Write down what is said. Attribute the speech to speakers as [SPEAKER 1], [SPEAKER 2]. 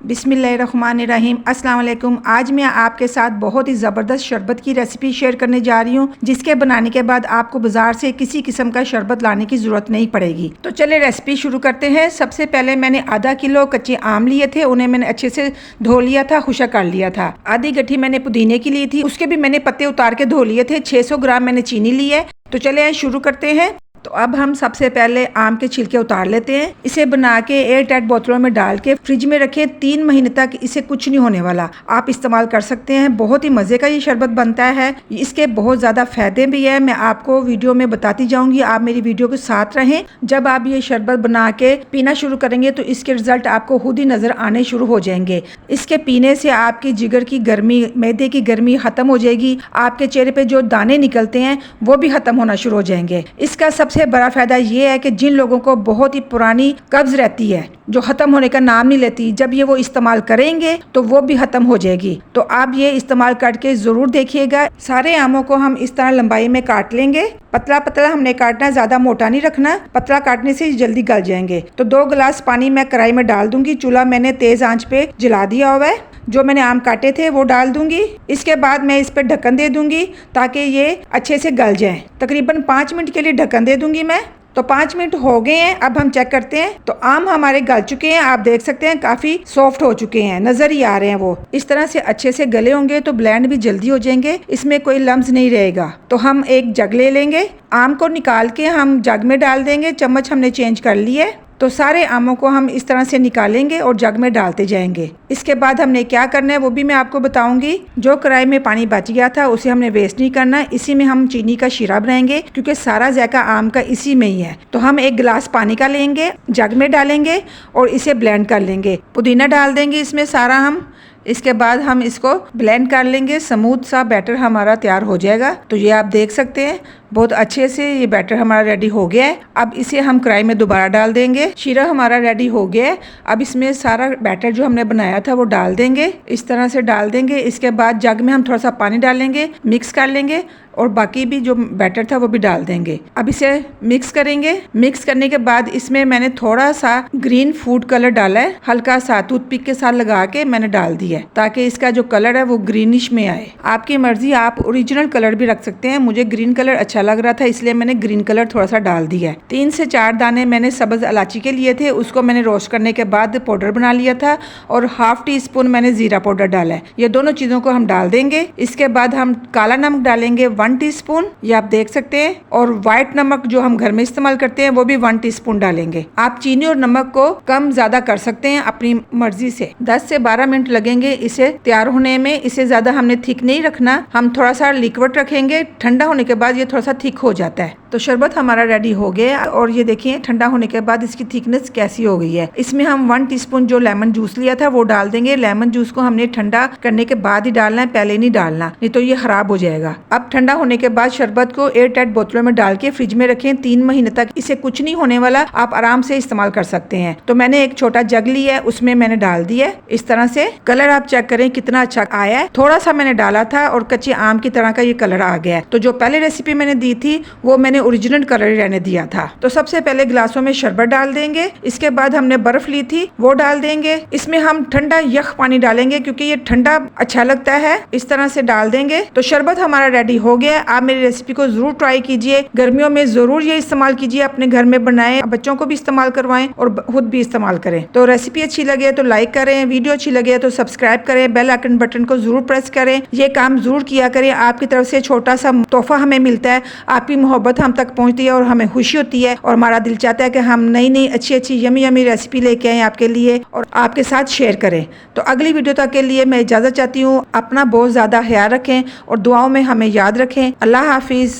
[SPEAKER 1] बिस्मिल्लाहिर्रहमानिर्रहीम। अस्सलाम वालेकुम। आज मैं आपके साथ बहुत ही ज़बरदस्त शरबत की रेसिपी शेयर करने जा रही हूँ, जिसके बनाने के बाद आपको बाज़ार से किसी किस्म का शरबत लाने की ज़रूरत नहीं पड़ेगी। तो चले रेसिपी शुरू करते हैं। सबसे पहले मैंने आधा किलो कच्चे आम लिए थे, उन्हें मैंने अच्छे से धो लिया था, खुशक कर लिया था। आधी गट्ठी मैंने पुदीने की ली थी, उसके भी मैंने पत्ते उतार के धो लिए थे। 600 ग्राम मैंने चीनी ली है। तो चले शुरू करते हैं। तो अब हम सबसे पहले आम के छिलके उतार लेते हैं। इसे बना के एयर टाइट बोतलों में डाल के फ्रिज में रखें। 3 महीने तक इसे कुछ नहीं होने वाला, आप इस्तेमाल कर सकते हैं। बहुत ही मज़े का ये शरबत बनता है। इसके बहुत ज़्यादा फ़ायदे भी है, मैं आपको वीडियो में बताती जाऊंगी। आप मेरी वीडियो के साथ रहें। जब आप ये शरबत बना के पीना शुरू करेंगे तो इसके रिजल्ट आपको खुद ही नज़र आने शुरू हो जाएंगे। इसके पीने से आपकी जिगर की गर्मी, मैदे की गर्मी ख़त्म हो जाएगी। आपके चेहरे पे जो दाने निकलते हैं वो भी ख़त्म होना शुरू हो जाएंगे। इसका सबसे बड़ा फायदा ये है कि जिन लोगों को बहुत ही पुरानी कब्ज रहती है, जो खत्म होने का नाम नहीं लेती, जब ये वो इस्तेमाल करेंगे तो वो भी खत्म हो जाएगी। तो आप ये इस्तेमाल करके जरूर देखिएगा। सारे आमों को हम इस तरह लंबाई में काट लेंगे। पतला पतला हमने काटना, ज्यादा मोटा नहीं रखना, पतला काटने से जल्दी गल जाएंगे। तो 2 गिलास पानी मैं कढ़ाई में डाल दूंगी। चूल्हा मैंने तेज आंच पे जला दिया हुआ है। जो मैंने आम काटे थे वो डाल दूंगी। इसके बाद मैं इस पर ढक्कन दे दूंगी ताकि ये अच्छे से गल जाए। तकरीबन 5 मिनट के लिए ढक्कन दे दूंगी मैं। तो 5 मिनट हो गए हैं। अब हम चेक करते हैं। तो आम हमारे गल चुके हैं, आप देख सकते हैं काफ़ी सॉफ्ट हो चुके हैं, नज़र ही आ रहे हैं। वो इस तरह से अच्छे से गले होंगे तो ब्लेंड भी जल्दी हो जाएंगे, इसमें कोई लम्स नहीं रहेगा। तो हम एक जग ले लेंगे, आम को निकाल के हम जग में डाल देंगे। चम्मच हमने चेंज कर ली है। तो सारे आमों को हम इस तरह से निकालेंगे और जग में डालते जाएंगे। इसके बाद हमने क्या करना है वो भी मैं आपको बताऊंगी। जो कढ़ाई में पानी बच गया था उसे हमने वेस्ट नहीं करना। इसी में हम चीनी का शीरा बनाएंगे, क्योंकि सारा जायका आम का इसी में ही है। तो हम 1 गिलास पानी का लेंगे, जग में डालेंगे और इसे ब्लेंड कर लेंगे। पुदीना डाल देंगे इसमें सारा हम। इसके बाद हम इसको ब्लेंड कर लेंगे। स्मूथ सा बैटर हमारा तैयार हो जाएगा। तो ये आप देख सकते हैं बहुत अच्छे से ये बैटर हमारा रेडी हो गया है। अब इसे हम कढ़ाई में दोबारा डाल देंगे। शीरा हमारा रेडी हो गया है। अब इसमें सारा बैटर जो हमने बनाया था वो डाल देंगे, इस तरह से डाल देंगे। इसके बाद जग में हम थोड़ा सा पानी डालेंगे, मिक्स कर लेंगे और बाकी भी जो बैटर था वो भी डाल देंगे। अब इसे मिक्स करेंगे। मिक्स करने के बाद इसमें मैंने थोड़ा सा ग्रीन फूड कलर डाला है, हल्का सा टूथपिक के साथ लगा के मैंने डाल दिया है, ताकि इसका जो कलर है वो ग्रीनिश में आए। आपकी मर्जी, आप ओरिजिनल कलर भी रख सकते हैं। मुझे ग्रीन कलर अच्छा लग रहा था इसलिए मैंने ग्रीन कलर थोड़ा सा डाल दिया है। 3 से 4 दाने मैंने सब्ज इलायची के लिए थे, उसको मैंने रोस्ट करने के बाद पाउडर बना लिया था। और 1/2 टीस्पून मैंने जीरा पाउडर डाला है। ये दोनों चीजों को हम डाल देंगे। इसके बाद हम काला नमक डालेंगे 1 टीस्पून, ये आप देख सकते हैं। और व्हाइट नमक जो हम घर में इस्तेमाल करते हैं वो भी 1 टीस्पून डालेंगे। आप चीनी और नमक को कम ज्यादा कर सकते हैं अपनी मर्जी से। 10 से 12 मिनट लगेंगे इसे तैयार होने में। इसे ज्यादा हमने थिक नहीं रखना, हम थोड़ा सा लिक्विड रखेंगे। ठंडा होने के बाद ये थोड़ा सा थिक हो जाता है। तो शरबत हमारा रेडी हो गया। और ये देखिए ठंडा होने के बाद इसकी थिकनेस कैसी हो गई है। इसमें हम 1 टीस्पून जो लेमन जूस लिया था वो डाल देंगे। लेमन जूस को हमने ठंडा करने के बाद ही डालना है, पहले नहीं डालना, नहीं तो ये खराब हो जाएगा। अब ठंडा होने के बाद शरबत को एयर टाइट बोतलों में डाल के फ्रिज में रखें 3 महीने तक। इसे कुछ नहीं होने वाला, आप आराम से इस्तेमाल कर सकते हैं। तो मैंने एक छोटा जग लिया है, उसमें मैंने डाल दिया इस तरह से। कलर आप चेक करें कितना अच्छा आया है। थोड़ा सा मैंने डाला था और कच्चे आम की तरह का ये कलर आ गया है। तो जो पहले रेसिपी मैंने दी थी वो मैंने ओरिजिनल कलर रहने दिया था। तो सबसे पहले गिलासों में शरबत डाल देंगे। इसके बाद हमने बर्फ ली थी वो डाल देंगे। इसमें हम ठंडा यख पानी डालेंगे क्योंकि ये ठंडा अच्छा लगता है। इस तरह से डाल देंगे। तो शरबत हमारा रेडी हो गया। आप मेरी रेसिपी को जरूर ट्राई कीजिए। गर्मियों में जरूर ये इस्तेमाल कीजिए, अपने घर में बनाएं, बच्चों को भी इस्तेमाल करवाएं और खुद भी इस्तेमाल करें। तो रेसिपी अच्छी लगे तो लाइक करें, वीडियो अच्छी लगे तो सब्सक्राइब करें, बेल आइकन बटन को जरूर प्रेस करें। ये काम जरूर किया करें। आपकी तरफ से छोटा सा तोहफा हमें मिलता है, आपकी मोहब्बत हम तक पहुंचती है और हमें खुशी होती है। और हमारा दिल चाहता है कि हम नई नई अच्छी अच्छी यमी यमी रेसिपी लेके आए आपके लिए और आपके साथ शेयर करें। तो अगली वीडियो तक के लिए मैं इजाजत चाहती हूँ। अपना बहुत ज्यादा ख्याल रखें और दुआओं में हमें याद रखें। अल्लाह हाफिज।